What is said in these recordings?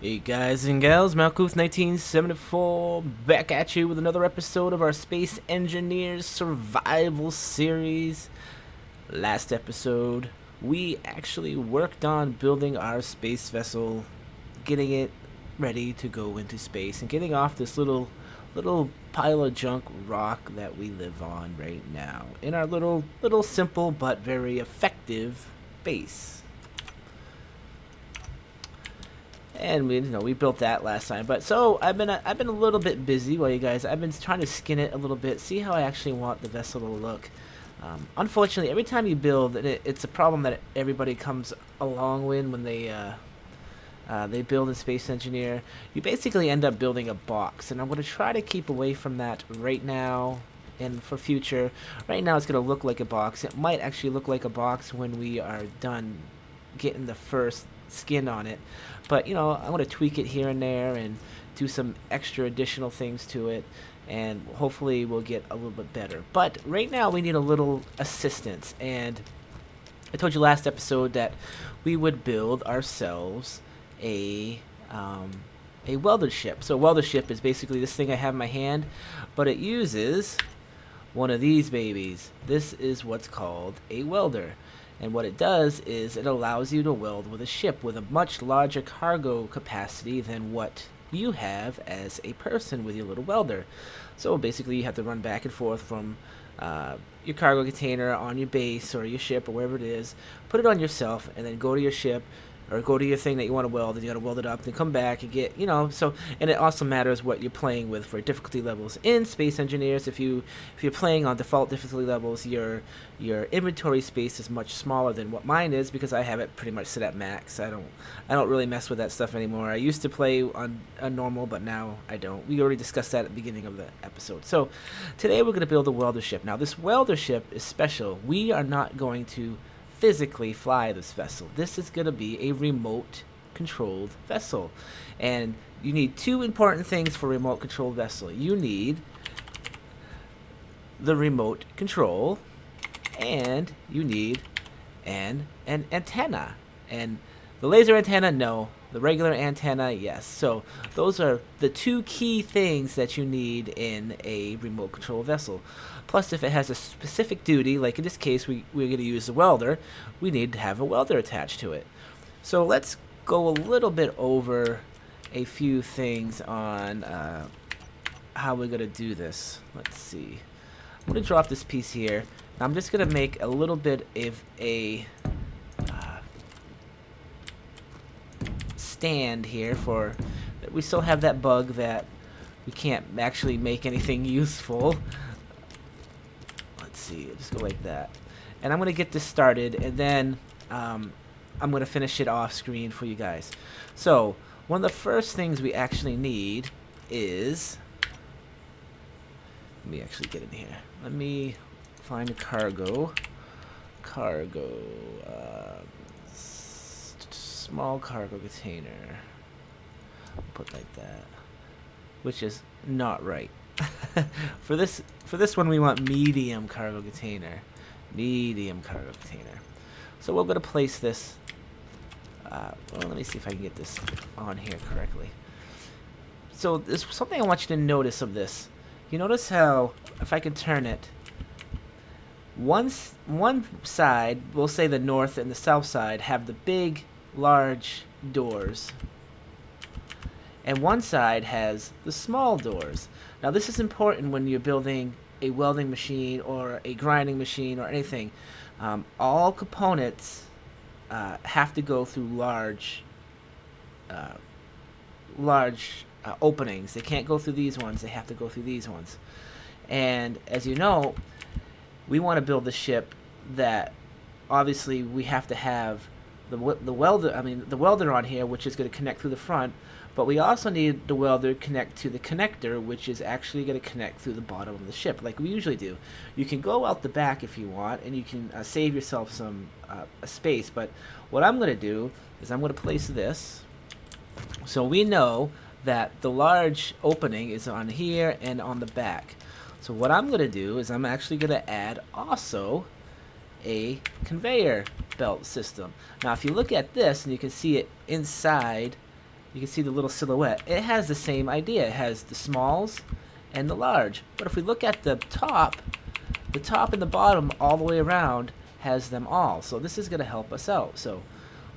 Hey guys and gals, Malkuth1974 back at you with another episode of our Space Engineers Survival Series. Last episode, we actually worked on building our space vessel, getting it ready to go into space, and getting off this little pile of junk rock that we live on right now in our little simple but very effective base. And we built that last time. But so I've been a little bit busy while you guys. I've been trying to skin it a little bit, see how I actually want the vessel to look. Unfortunately, every time you build, it's a problem that everybody comes along with when they build in Space Engineer. You basically end up building a box, and I'm going to try to keep away from that right now and for future. Right now, it's going to look like a box. It might actually look like a box when we are done getting the first skin on it, but I'm going to tweak it here and there and do some extra additional things to it, and hopefully we'll get a little bit better. But right now we need a little assistance, and I told you last episode that we would build ourselves a welder ship. So a welder ship is basically this thing I have in my hand, but it uses one of these babies. This is what's called a welder. And what it does is it allows you to weld with a ship with a much larger cargo capacity than what you have as a person with your little welder. So basically you have to run back and forth from your cargo container on your base or your ship or wherever it is, put it on yourself, and then go to your ship or go to your thing that you want to weld, and you got to weld it up, then come back and get, so. And it also matters what you're playing with for difficulty levels in Space Engineers. If you're playing on default difficulty levels, your inventory space is much smaller than what mine is, because I have it pretty much set at max. I don't really mess with that stuff anymore. I used to play on a normal, but now I don't. We already discussed that at the beginning of the episode. So today we're going to build a welder ship. Now this welder ship is special. We are not going to physically fly this vessel. This is going to be a remote controlled vessel, and you need two important things for a remote controlled vessel. You need the remote control, and you need an antenna. And the laser antenna, no. The regular antenna, yes. So those are the two key things that you need in a remote control vessel. Plus, if it has a specific duty, like in this case we're going to use a welder, we need to have a welder attached to it. So let's go a little bit over a few things on how we're going to do this. Let's see. I'm going to drop this piece here. I'm just going to make a little bit of a stand here for. We still have that bug that we can't actually make anything useful. Let's see, just go like that. And I'm going to get this started, and then I'm going to finish it off screen for you guys. So one of the first things we actually need is, let me actually get in here. Let me find a cargo, small cargo container. Put like that, which is not right. For this one we want medium cargo container. So we're going to place this. Well, let me see if I can get this on here correctly. So there's something I want you to notice of this. You notice how, if I can turn it, one side, we'll say the north and the south side, have the big large doors, and one side has the small doors. Now this is important when you're building a welding machine or a grinding machine or anything. All components have to go through large openings. They can't go through these ones. They have to go through these ones. And as you know, we want to build the ship that obviously we have to have the welder on here, which is going to connect through the front, but we also need the welder connect to the connector, which is actually going to connect through the bottom of the ship, like we usually do. You can go out the back if you want, and you can save yourself some space, but what I'm going to do is I'm going to place this so we know that the large opening is on here and on the back. So what I'm going to do is I'm actually going to add also a conveyor belt system. Now if you look at this, and you can see it inside you can see the little silhouette. It has the same idea. It has the smalls and the large. But if we look at the top and the bottom all the way around has them all. So this is going to help us out. So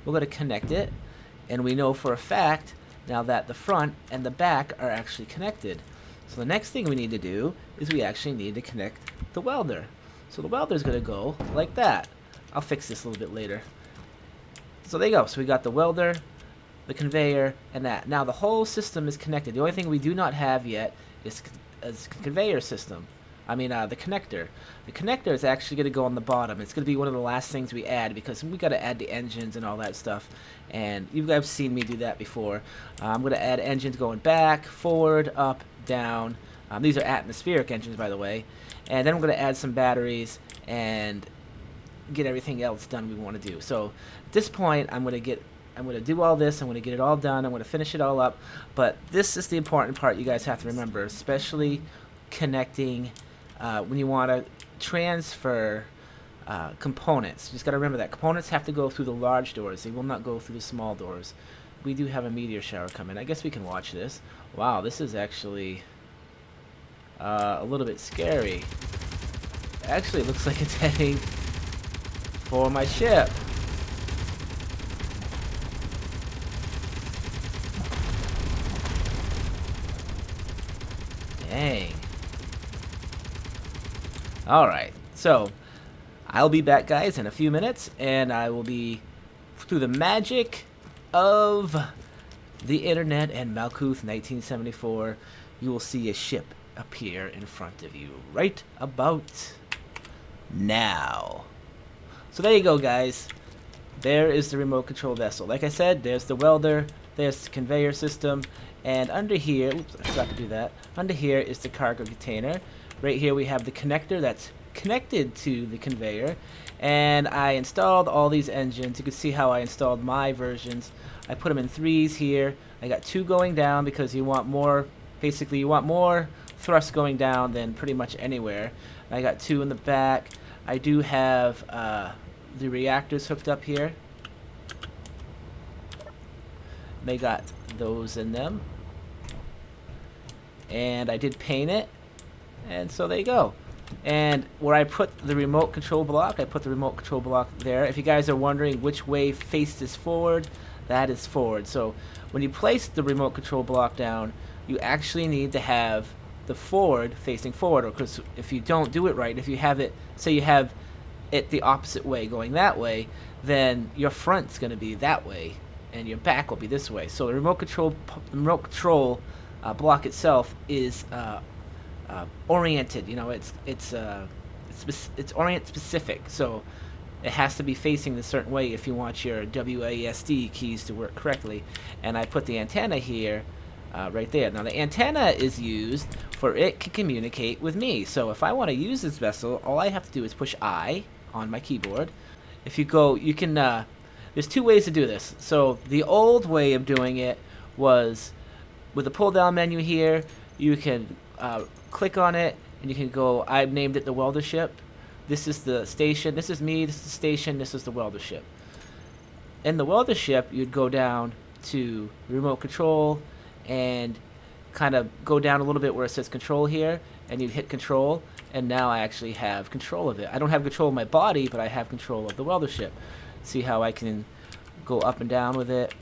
we're going to connect it, and we know for a fact now that the front and the back are actually connected. So the next thing we need to do is we actually need to connect the welder. So the welder is going to go like that. I'll fix this a little bit later. So there you go. So we got the welder, the conveyor, and that. Now the whole system is connected. The only thing we do not have yet is a conveyor system. I mean, the connector. The connector is actually going to go on the bottom. It's going to be one of the last things we add because we got to add the engines and all that stuff. And you guys have seen me do that before. I'm going to add engines going back, forward, up, down. These are atmospheric engines, by the way. And then we're going to add some batteries and get everything else done we want to do. So at this point, I'm going to do all this. I'm going to get it all done. I'm going to finish it all up. But this is the important part you guys have to remember, especially connecting when you want to transfer components. You just got to remember that components have to go through the large doors. They will not go through the small doors. We do have a meteor shower coming. I guess we can watch this. Wow, this is actually a little bit scary. Actually, it looks like it's heading for my ship. Dang. Alright, so I'll be back, guys, in a few minutes, and I will be, through the magic of the internet and Malkuth 1974, you will see a ship appear in front of you right about now. So there you go, guys. There is the remote control vessel. Like I said, there's the welder, there's the conveyor system, and under here, oops, I forgot to do that. Under here is the cargo container. Right here we have the connector that's connected to the conveyor, and I installed all these engines. You can see how I installed my versions. I put them in 3s here. I got 2 going down because you want more, basically you want more thrust going down than pretty much anywhere. I got 2 in the back. I do have the reactors hooked up here. They got those in them, and I did paint it. And so there you go. And where I put the remote control block, I put the remote control block there. If you guys are wondering which way face is forward, that is forward. So when you place the remote control block down, you actually need to have the forward facing forward. Because if you don't do it right, if you have it, say you have it the opposite way going that way, then your front's going to be that way and your back will be this way. So the remote control block itself is oriented. You know, it's orient specific, so it has to be facing a certain way if you want your WASD keys to work correctly. And I put the antenna here, right there. Now the antenna is used for it can communicate with me. So if I want to use this vessel, all I have to do is push I on my keyboard. If you go, you can. There's 2 ways to do this. So the old way of doing it was with the pull down menu here. You can click on it and you can go, I've named it the welder ship. This is the station, this is me, this is the station, this is the welder ship. In the welder ship, you'd go down to remote control and kind of go down a little bit where it says control here, and you'd hit control, and now I actually have control of it. I don't have control of my body, but I have control of the welder ship. See how I can go up and down with it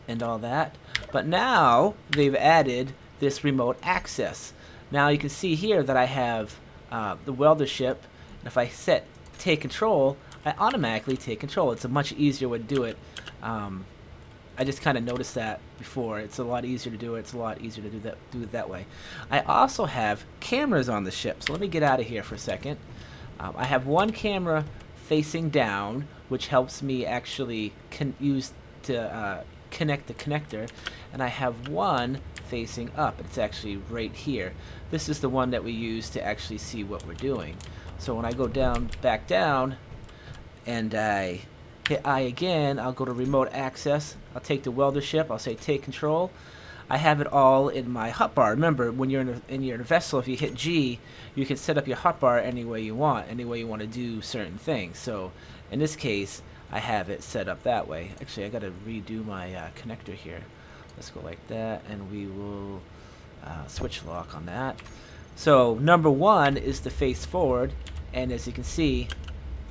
and all that. But now they've added this remote access. Now you can see here that I have the welder ship, and if I set take control, I automatically take control. It's a much easier way to do it. I just kind of noticed that before. It's a lot easier to do it. It's a lot easier to do it that way. I also have cameras on the ship. So let me get out of here for a second. I have one camera facing down, which helps me actually use to connect the connector, and I have one facing up. It's actually right here. This is the one that we use to actually see what we're doing. So when I go down, back down, and I hit I again, I'll go to remote access. I'll take the welder ship. I'll say take control. I have it all in my hotbar. Remember, when you're in your vessel, if you hit G, you can set up your hotbar any way you want to do certain things. So in this case, I have it set up that way. Actually, I got to redo my connector here. Let's go like that, and we will switch lock on that. So number 1 is to face forward, and as you can see,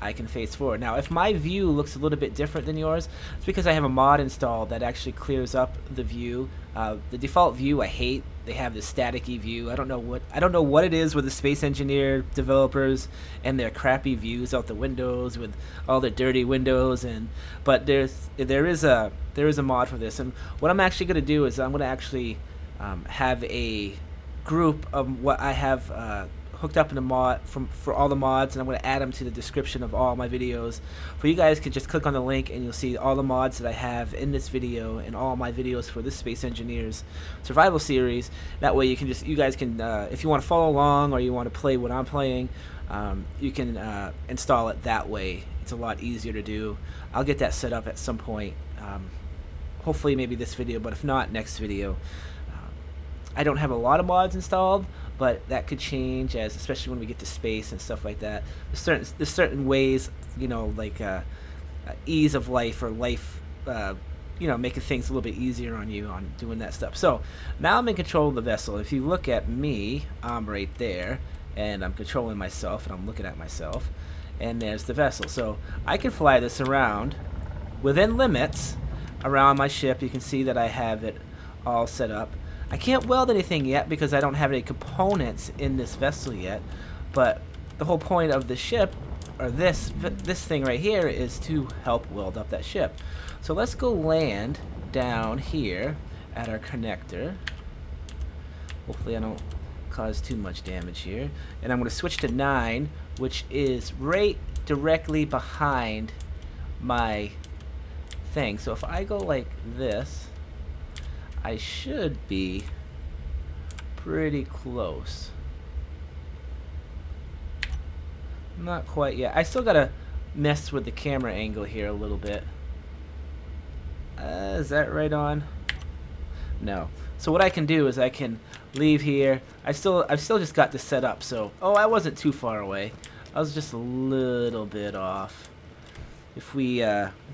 I can face forward. Now, if my view looks a little bit different than yours, it's because I have a mod installed that actually clears up the view. The default view I hate. They have this staticky view. I don't know what it is with the Space Engineer developers and their crappy views out the windows with all the dirty windows. But there is a mod for this. And what I'm actually going to do is I'm going to actually have a group of what I have hooked up in the mod for all the mods, and I'm going to add them to the description of all my videos. For you guys could just click on the link and you'll see all the mods that I have in this video and all my videos for this Space Engineers survival series. That way you guys can if you want to follow along or you want to play what I'm playing, you can install it that way. It's a lot easier to do. I'll get that set up at some point, hopefully maybe this video, but if not, next video. I don't have a lot of mods installed, but that could change, especially when we get to space and stuff like that. There's certain ways, like ease of life or life, making things a little bit easier on you on doing that stuff. So now I'm in control of the vessel. If you look at me, I'm right there, and I'm controlling myself, and I'm looking at myself, and there's the vessel. So I can fly this around within limits around my ship. You can see that I have it all set up. I can't weld anything yet because I don't have any components in this vessel yet, but the whole point of the ship, or this thing right here, is to help weld up that ship. So let's go land down here at our connector. Hopefully I don't cause too much damage here. And I'm going to switch to 9, which is right directly behind my thing. So if I go like this, I should be pretty close. Not quite yet. I still gotta mess with the camera angle here a little bit. Is that right on? No. So what I can do is I can leave here. I've still just got this set up. So I wasn't too far away. I was just a little bit off. If we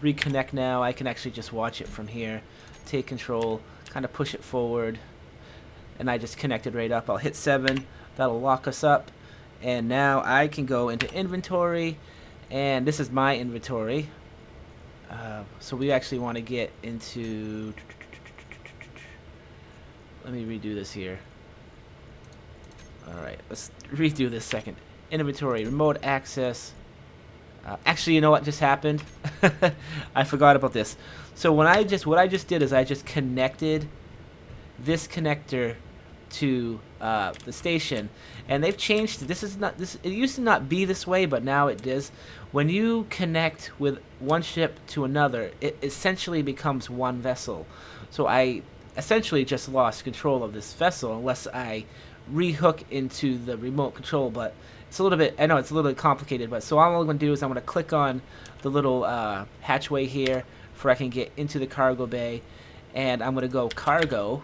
reconnect now, I can actually just watch it from here. Take control. Kind of push it forward, and I just connected right up. I'll hit 7. That'll lock us up, and now I can go into inventory, and this is my inventory. So we actually want to get into, let me redo this here. Alright, let's redo this second. Inventory, remote access. Actually, you know what just happened? I forgot about this. So what I just did is I just connected this connector to the station, and they've changed. It used to not be this way, but now it does. When you connect with one ship to another, it essentially becomes one vessel. So I essentially just lost control of this vessel unless I rehook into the remote control, but it's a little bit, I know it's a little bit complicated, but so all I'm going to do is I'm going to click on the little hatchway here for I can get into the cargo bay, and I'm going to go cargo.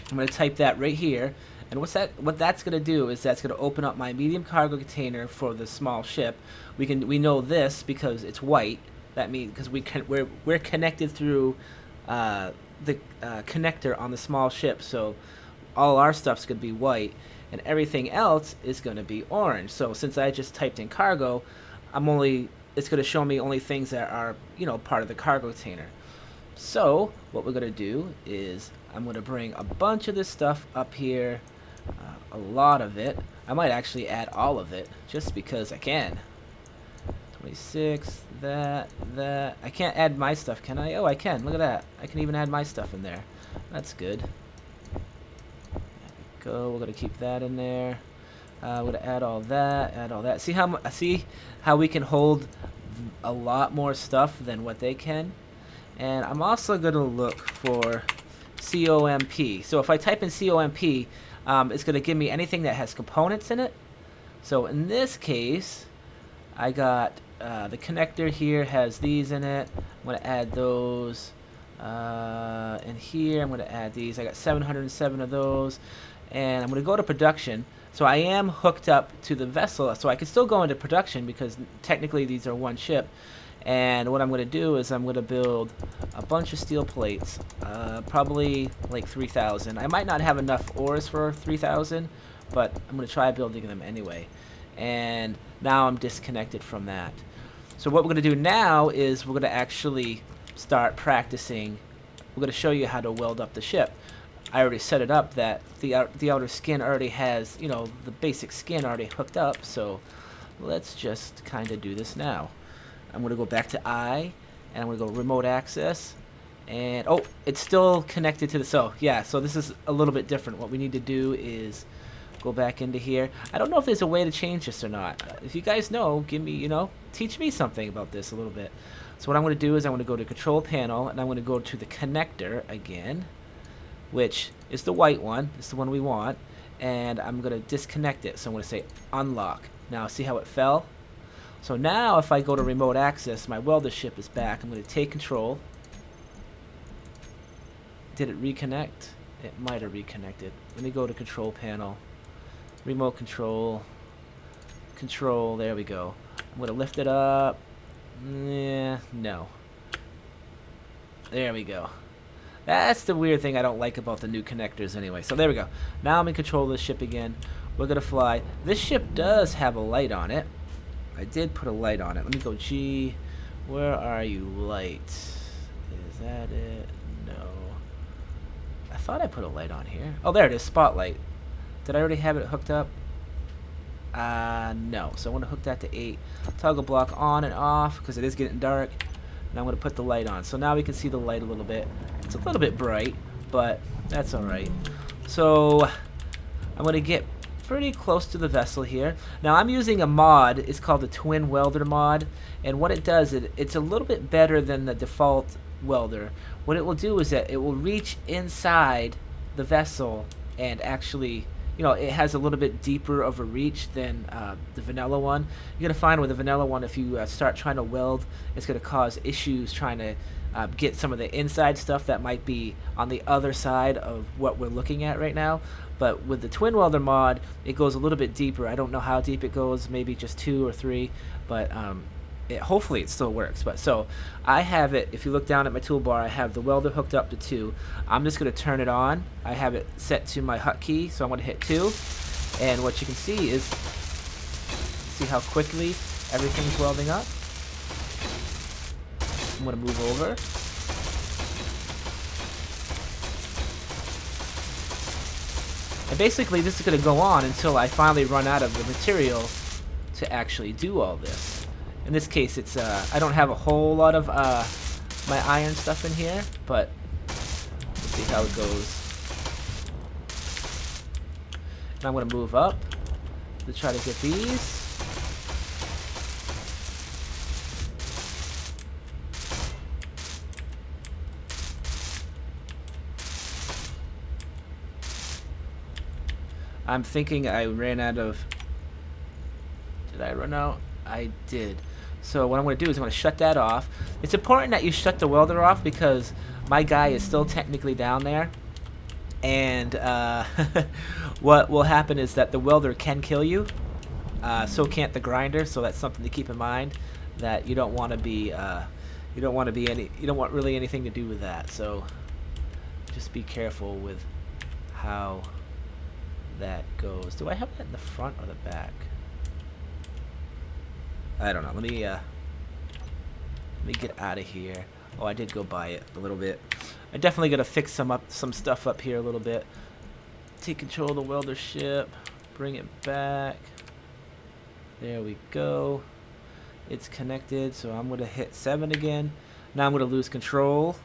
I'm going to type that right here, and what that's going to do is that's going to open up my medium cargo container for the small ship. We know this because it's white. That means because we're connected through the connector on the small ship, so all our stuff's going to be white, and everything else is going to be orange. So since I just typed in cargo, it's going to show me only things that are, part of the cargo container. So what we're going to do is I'm going to bring a bunch of this stuff up here, a lot of it. I might actually add all of it just because I can. 26, that. I can't add my stuff, can I? Oh, I can. Look at that. I can even add my stuff in there. That's good. Go. We're gonna keep that in there. We're gonna add all that. See how we can hold a lot more stuff than what they can. And I'm also gonna look for COMP. So if I type in COMP, it's gonna give me anything that has components in it. So in this case, I got the connector here has these in it. I'm gonna add those. In here, I'm gonna add these. I got 707 of those. And I'm going to go to production. So I am hooked up to the vessel, so I can still go into production because technically these are one ship. And what I'm going to do is I'm going to build a bunch of steel plates, probably like 3,000. I might not have enough ores for 3,000, but I'm going to try building them anyway. And now I'm disconnected from that. So what we're going to do now is we're going to actually start practicing. We're going to show you how to weld up the ship. I already set it up that the outer skin already has, you know, the basic skin already hooked up. So let's just kind of do this now. I'm going to go back to I, and I'm going to go remote access, and oh, it's still connected to the, so yeah, so this is a little bit different. What we need to do is go back into here. I don't know if there's a way to change this or not. If you guys know, give me, you know, teach me something about this a little bit. So what I'm going to do is I'm going to go to control panel, and I'm going to go to the connector again, which is the white one. It's the one we want, and I'm going to disconnect it. So I'm going to say unlock. Now see how it fell? So now if I go to remote access, my welder ship is back. I'm going to take control. Did it reconnect? It might have reconnected. Let me go to control panel. Remote control. Control, there we go. I'm going to lift it up. Yeah, no. There we go. That's the weird thing I don't like about the new connectors anyway. So there we go. Now I'm in control of the ship again. We're going to fly. This ship does have a light on it. I did put a light on it. Let me go G. Where are you, light? Is that it? No. I thought I put a light on here. Oh, there it is, spotlight. Did I already have it hooked up? No. So I want to hook that to 8. Toggle block on and off because it is getting dark. And I'm going to put the light on. So now we can see the light a little bit. It's a little bit bright, but that's alright. So I'm going to get pretty close to the vessel here. Now I'm using a mod. It's called the twin welder mod, and what it does, it's a little bit better than the default welder. What it will do is that it will reach inside the vessel and actually, you know, it has a little bit deeper of a reach than the vanilla one. You're gonna find with the vanilla one, if you start trying to weld, it's gonna cause issues trying to get some of the inside stuff that might be on the other side of what we're looking at right now. But with the twin welder mod, it goes a little bit deeper. I don't know how deep it goes, maybe just 2 or 3, but hopefully it still works. But so I have it, if you look down at my toolbar, I have the welder hooked up to 2. I'm just going to turn it on. I have it set to my hotkey, so I'm going to hit 2. And what you can see is, see how quickly everything's welding up. I'm going to move over. And basically this is going to go on until I finally run out of the material to actually do all this. In this case, it's I don't have a whole lot of my iron stuff in here, but let's see how it goes. And I'm going to move up to try to get these. I'm thinking I ran out of... Did I run out? I did. So what I'm going to do is I'm going to shut that off. It's important that you shut the welder off because my guy is still technically down there. And what will happen is that the welder can kill you. So can't the grinder. So that's something to keep in mind. That you don't want to be... you don't want really anything to do with that. So just be careful with how that goes. Do I have that in the front or the back? I don't know. Let me get out of here. Oh, I did go by it a little bit. I'm definitely gonna fix some stuff up here a little bit. Take control of the welder ship. Bring it back. There we go. It's connected, so I'm gonna hit 7 again. Now I'm gonna lose control,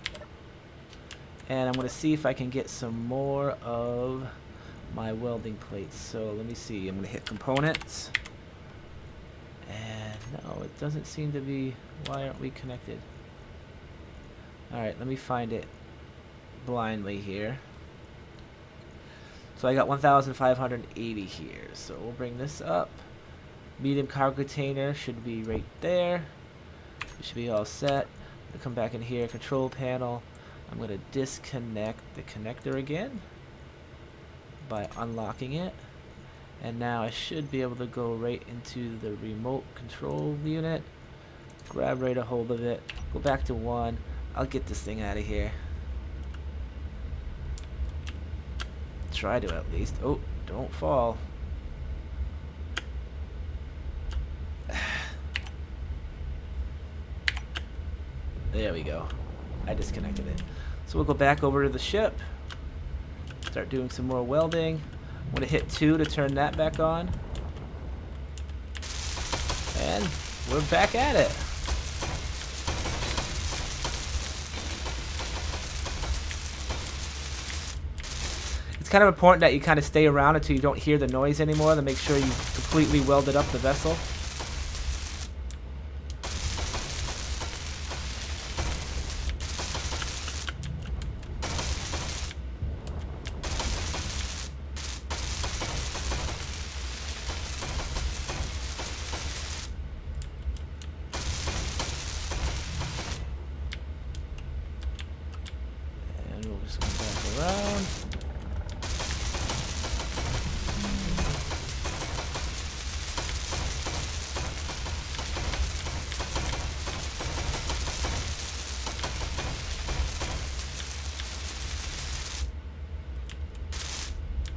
and I'm gonna see if I can get some more of my welding plates. So let me see. I'm gonna hit components, and no, it doesn't seem to be. Why aren't we connected? Alright, let me find it blindly here. So I got 1,580 here, so we'll bring this up. Medium cargo container should be right there. It should be all set. I'll come back in here, control panel. I'm going to disconnect the connector again by unlocking it. And now I should be able to go right into the remote control unit. Grab right a hold of it. Go back to 1. I'll get this thing out of here. Try to at least. Oh, don't fall. There we go. I disconnected it. So we'll go back over to the ship. Start doing some more welding. I'm going to hit 2 to turn that back on. And we're back at it. It's kind of important that you kind of stay around until you don't hear the noise anymore to make sure you completely welded up the vessel. And we'll just go back around.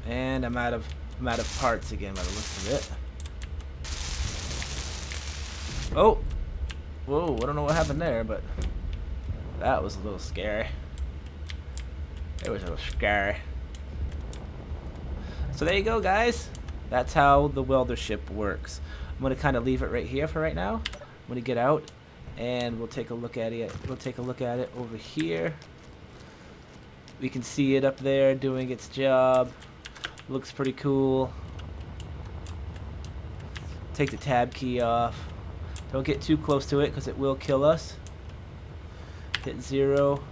And I'm out of parts again by the looks of it. Oh! Whoa, I don't know what happened there, but that was a little scary. It was a little scary. So there you go, guys. That's how the welder ship works. I'm going to kind of leave it right here for right now. I'm going to get out and we'll take a look at it. We'll take a look at it over here. We can see it up there doing its job. Looks pretty cool. Take the tab key off. Don't get too close to it because it will kill us. Hit 0.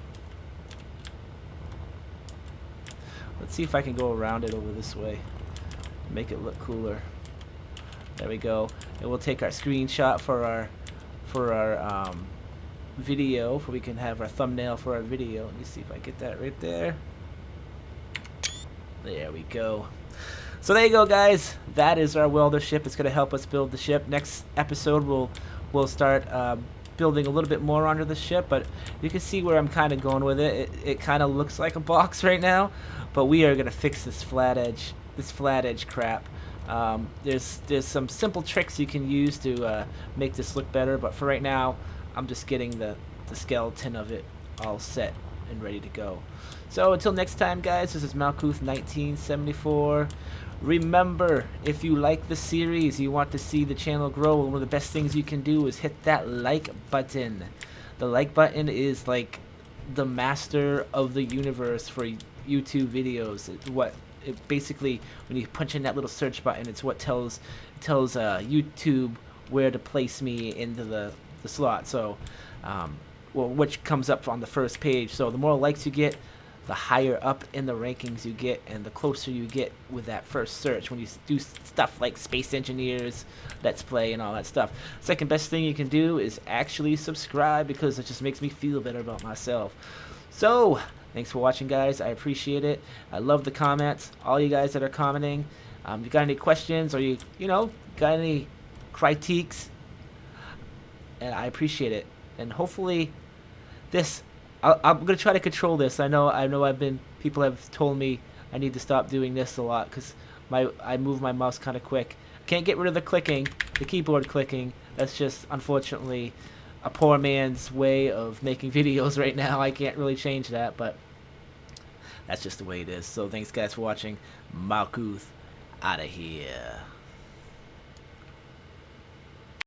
Let's see if I can go around it over this way. Make it look cooler. There we go. And we'll take our screenshot for our video, so we can have our thumbnail for our video. Let me see if I get that right there. There we go. So there you go, guys. That is our welder ship. It's going to help us build the ship. Next episode, we'll start building a little bit more onto the ship, but you can see where I'm kind of going with it. It kind of looks like a box right now, but we are going to fix this flat edge crap. There's some simple tricks you can use to make this look better, but for right now, I'm just getting the skeleton of it all set and ready to go. So until next time, guys, this is Malkuth1974. Remember, if you like the series, you want to see the channel grow, one of the best things you can do is hit that like button. The like button is like the master of the universe for YouTube videos. It basically, when you punch in that little search button, it's what tells YouTube where to place me into the slot. So, well, which comes up on the first page. So the more likes you get, the higher up in the rankings you get, and the closer you get with that first search when you do stuff like Space Engineers, Let's Play, and all that stuff. Second best thing you can do is actually subscribe, because it just makes me feel better about myself. So, thanks for watching, guys. I appreciate it. I love the comments. All you guys that are commenting. You got any questions, or you got any critiques? And I appreciate it. And hopefully, I'm gonna try to control this. I know people have told me I need to stop doing this a lot because I move my mouse kind of quick. Can't get rid of the keyboard clicking. That's just unfortunately a poor man's way of making videos right now. I can't really change that, but that's just the way it is. So thanks, guys, for watching. Malkuth out of here.